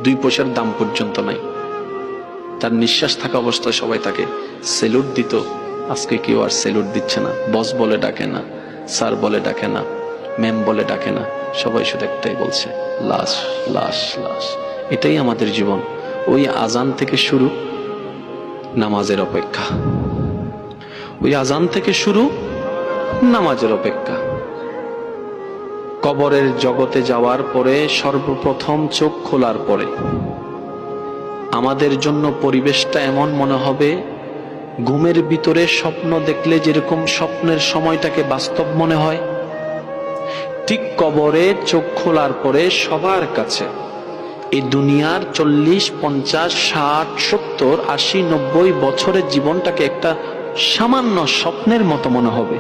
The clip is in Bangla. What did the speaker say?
2 পয়সার দাম পর্যন্ত নাই। তার নিঃশ্বাস থাকা অবস্থায় সবাই তাকে সেলুট দিত, আজকে কেউ আর সেলুট দিচ্ছে না, বস বলে ডাকে না, স্যার বলে ডাকে না, ম্যাম বলে ডাকে না, সবাই শুধু একটাই বলছে, লাশ লাশ লাশ। এটাই আমাদের জীবন। ওই আজান থেকে শুরু নামাজের অপেক্ষা, ওই আজান থেকে শুরু নামাজের অপেক্ষা। কবরের জগতে যাওয়ার পরে সর্বপ্রথম চোখ খোলার পরে আমাদের জন্য পরিবেশটা এমন মনে হবে, ঘুমের ভিতরে স্বপ্ন দেখলে যেরকম স্বপ্নের সময়টাকে বাস্তব মনে হয়, ঠিক কবরে চোখ খোলার পরে সবার কাছে এই দুনিয়ার 40, 50, 60, 70, 80, 90 বছরের জীবনটাকে একটা সামান্য স্বপ্নের মতো মনে হবে।